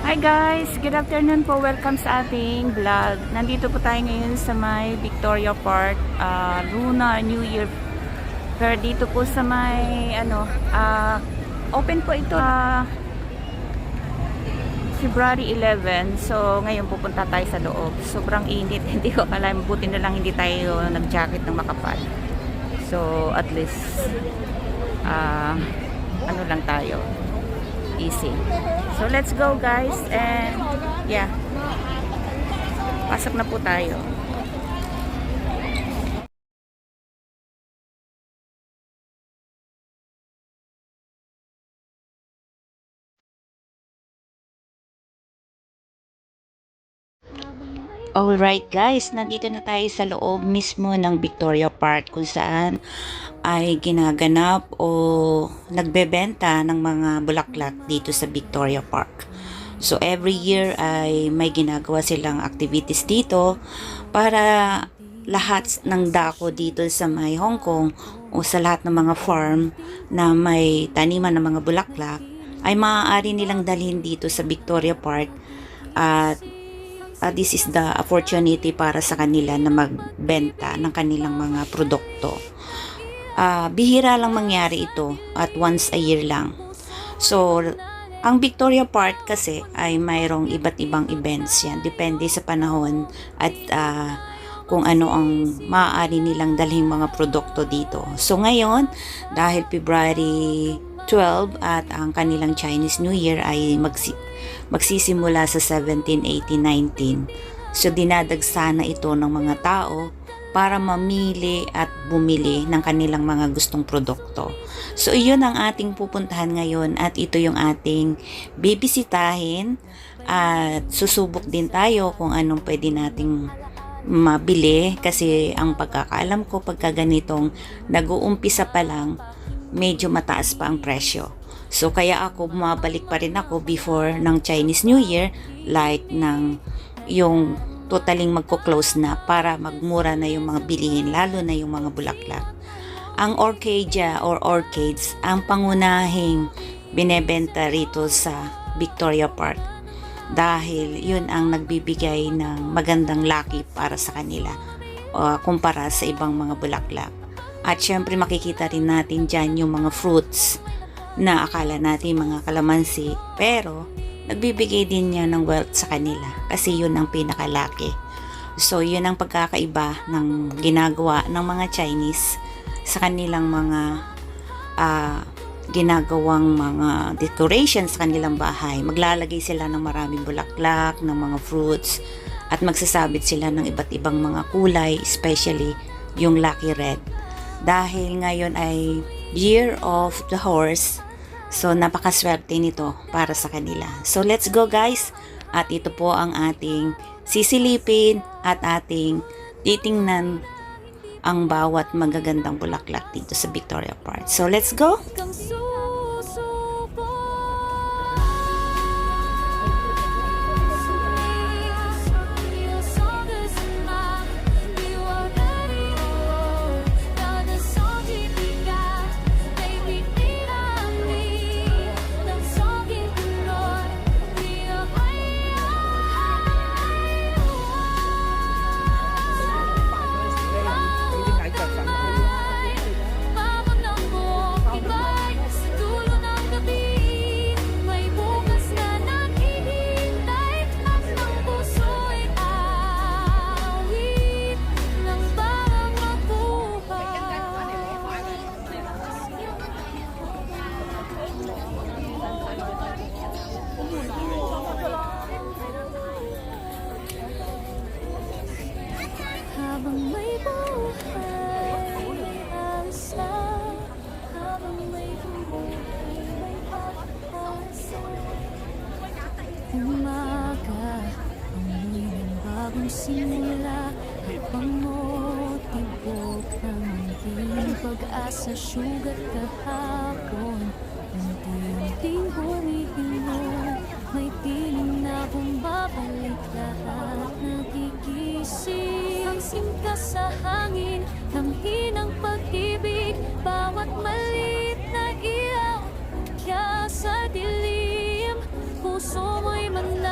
Hi guys! Good afternoon po. Welcome sa ating vlog. Nandito po tayo ngayon sa may Victoria Park Lunar New Year Fair dito po sa may open po ito February 11. So ngayon pupunta tayo sa loob. Sobrang init. Hindi ko alam. Buti na lang hindi tayo nag-jacket ng makapal. So at least ano lang tayo. Easy. So let's go guys, and yeah, pasok na po tayo. Alright guys, nandito na tayo sa loob mismo ng Victoria Park kung saan ay ginaganap o nagbebenta ng mga bulaklak dito sa Victoria Park. So every year ay may ginagawa silang activities dito para lahat ng dako dito sa may Hong Kong o sa lahat ng mga farm na may taniman ng mga bulaklak ay maaari nilang dalhin dito sa Victoria Park at this is the opportunity para sa kanila na magbenta ng kanilang mga produkto. Bihira lang mangyari ito at once a year lang. So, ang Victoria Park kasi ay mayroong iba't ibang events yan. Depende sa panahon at kung ano ang maaari nilang dalhin mga produkto dito. So, ngayon, dahil February 12 at ang kanilang Chinese New Year ay magsisimula sa 17, 18, 19. So dinadagsana ito ng mga tao para mamili at bumili ng kanilang mga gustong produkto. So iyon ang ating pupuntahan ngayon at ito yung ating bibisitahin at susubok din tayo kung anong pwede nating mabili kasi ang pagkakaalam ko pagka ganitong nag-uumpisa pa lang medyo mataas pa ang presyo. So kaya ako bumabalik pa rin ako before ng Chinese New Year like ng yung totaling magko-close na para magmura na yung mga bilihin lalo na yung mga bulaklak. Ang orchidea or orchids ang pangunahing binebenta rito sa Victoria Park dahil yun ang nagbibigay ng magandang lucky para sa kanila kumpara sa ibang mga bulaklak. At syempre makikita rin natin dyan yung mga fruits na akala natin mga kalamansi pero nagbibigay din niya ng wealth sa kanila kasi yun ang pinakalaki. So yun ang pagkakaiba ng ginagawa ng mga Chinese sa kanilang mga ginagawang mga decorations sa kanilang bahay. Maglalagay sila ng maraming bulaklak, ng mga fruits at magsasabit sila ng iba't ibang mga kulay, especially yung lucky red. Dahil ngayon ay Year of the Horse, so napakaswerte nito para sa kanila. So let's go guys, at ito po ang ating sisilipin at ating titingnan ang bawat magagandang bulaklak dito sa Victoria Park. So let's go! Habang may buhay, may asa. Habang may buhay, may pag-asa. Umaga, amoy ng bagong simula. Habang motibo ng munting pag-asa. Sugat kahapon, unti-unting humihilot. May piling na bumabalik lahat nagigising. Ang simka sa hangin, damhin ng pag-ibig. Bawat maliit na ilaw, kaya sa dilim. Puso mo'y mananatiling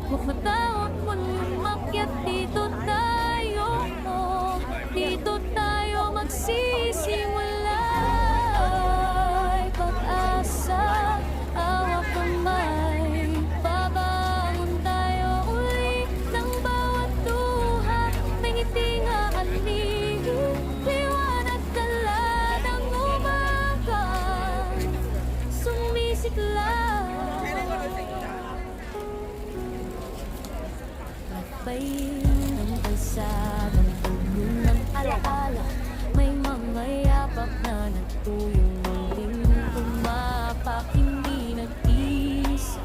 Huwag matawag muling umakyat. Dito tayo, dito tayo magsisimula. Ay pag-asa, hawak kamay, babangon tayo uli ng bawat luha. May ngiti nga alihim, liwanag dala ng umaga, sumisikla. Lakbay ng kalsadang puno ng alaala, may mga yapak na nagtuyong muling pumapak, hindi nag-isa.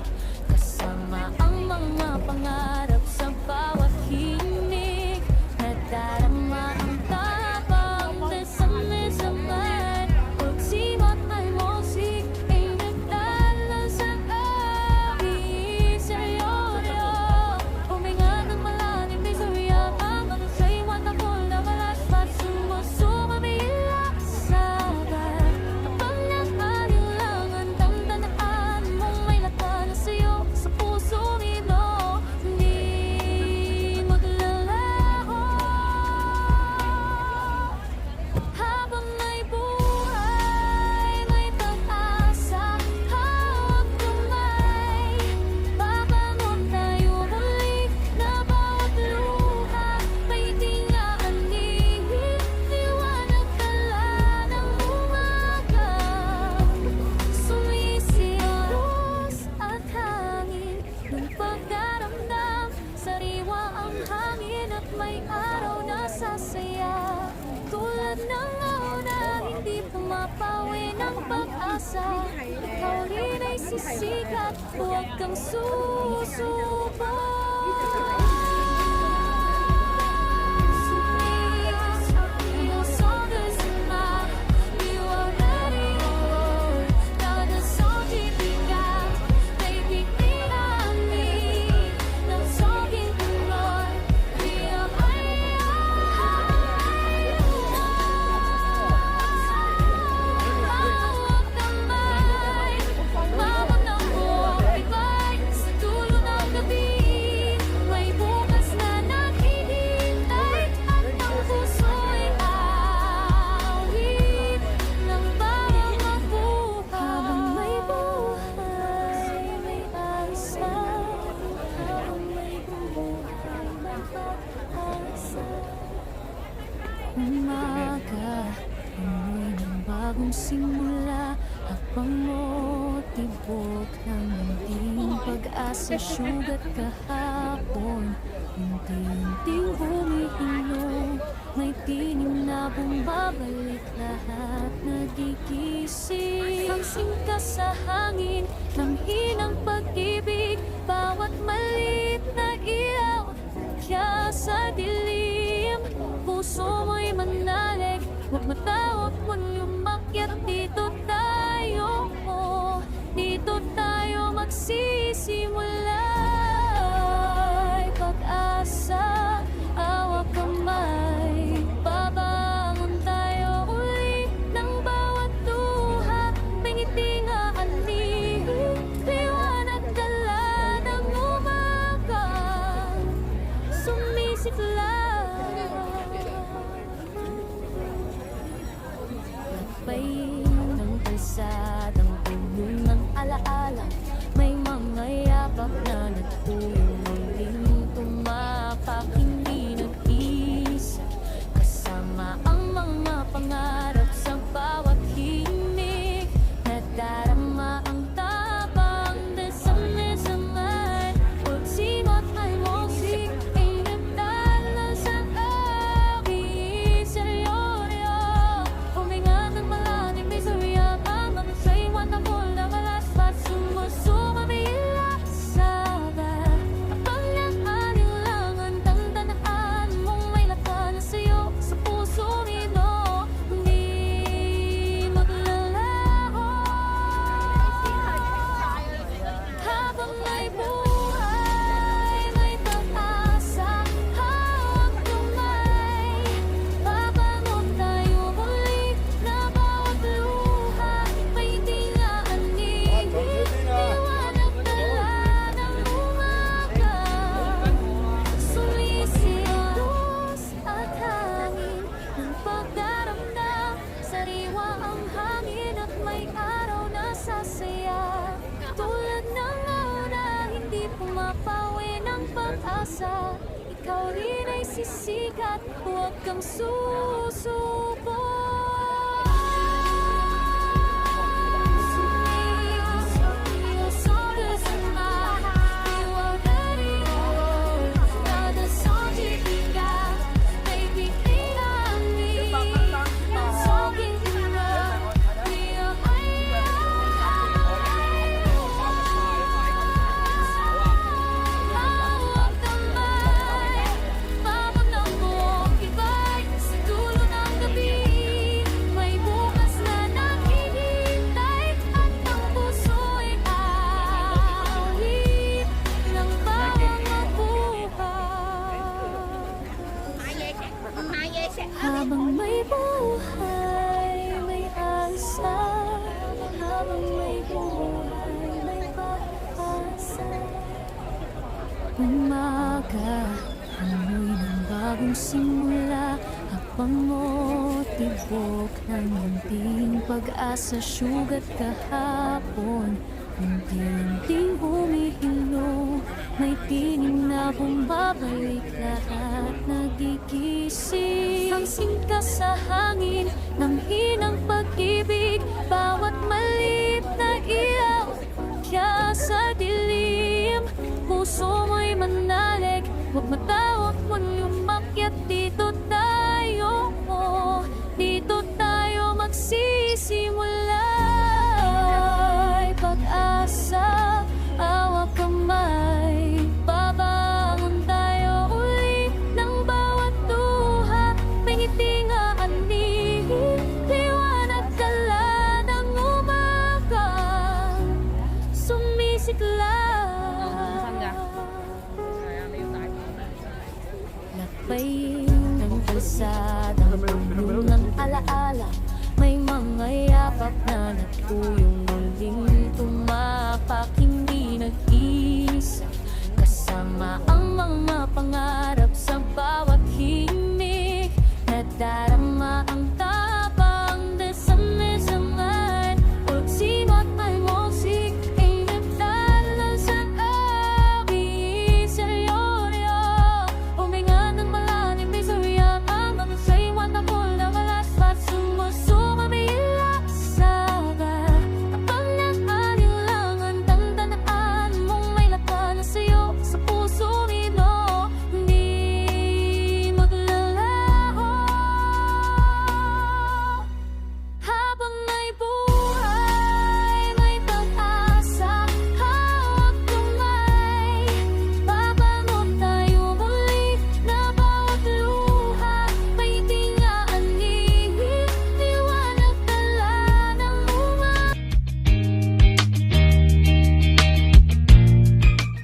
Kasama ang mga pangarap sa bawat himig, nadarama ang tapang desam-desaman. Pagsimat ay musik ay nagdala sa aking seryoso. Huminga ng malalim kay Suryaman, siya'y watakol na malaspat, sumusumamilak sa sabat. Kapag nakalilangan, tandaan mong may lata na sa'yo sa pusong ito, hindi maglalaho. Habang may buhay, may pag-asa, hawak kamay, babangon tayo muli na bawat luha. May tingaan lihim, liwanag dala ng umaga, sumisilos at hangin ng pagdaramdam. Sariwa ang hangin at may araw na sasaya. Tulad ng nauna, hindi pumapawi ng pag-asa. Ikaw rin ay sisikat, huwag kang susuba. Your song is enough, you already know. Dadasal tibigat, may bigtinali ng soging tuloy. Di ang bawat kamay, mabag ng buhay sa dulo ng gabi. May bukas na naghihintay at ang puso'y awit ng bawat mabuhay. Habang may buhay, may asa. Habang may buhay, may pag-asa. Umaga, amoy ng bagong simula, habang mo tibok ng munting pag-asa. Sugat kahapon, unti-unting humihilom, may tinig na bumabalik, lahat nagigising. Ang singka sa hangin, lamhin ang pag-ibig, bawat maliit na ilaw, kaya sa dilim, puso mo'y manalig. Huwag matawag, muling umakyat. Dito tayo, dito tayo magsisimula. Ay pag-asa, hawak kamay, babangon tayo uli ng bawat luha. May ngiti nga alihim, liwanag dala ng umaga, sumisikla. pag-asa, ikaw rin ay sisikat, huwag kang susuko. Habang may buhay, may asa. Habang may buhay, may pag-asa. Umaga, amoy ng bagong simula. Hakbang mo, tibok ng munting pag-asa. Sugat kahapon, unti-unting humihilo. May tining na bumabalik, lahat nagigising. Ang singka sa hangin ng hinang pag-ibig, bawat malip na ilaw kaya sa dilim. Puso mo'y manalig, huwag matawag mo'y umakyat. Dito tayo, dito tayo magsisimula. Pag-asa, hawak kamay, babangon tayo uli ng bawat duha. May ngiti nga anihim, liwanag kala ng umaga, sumisikla. Lakbayin ng kalsadang puno ng alaala, may mga yapak na nagpuyong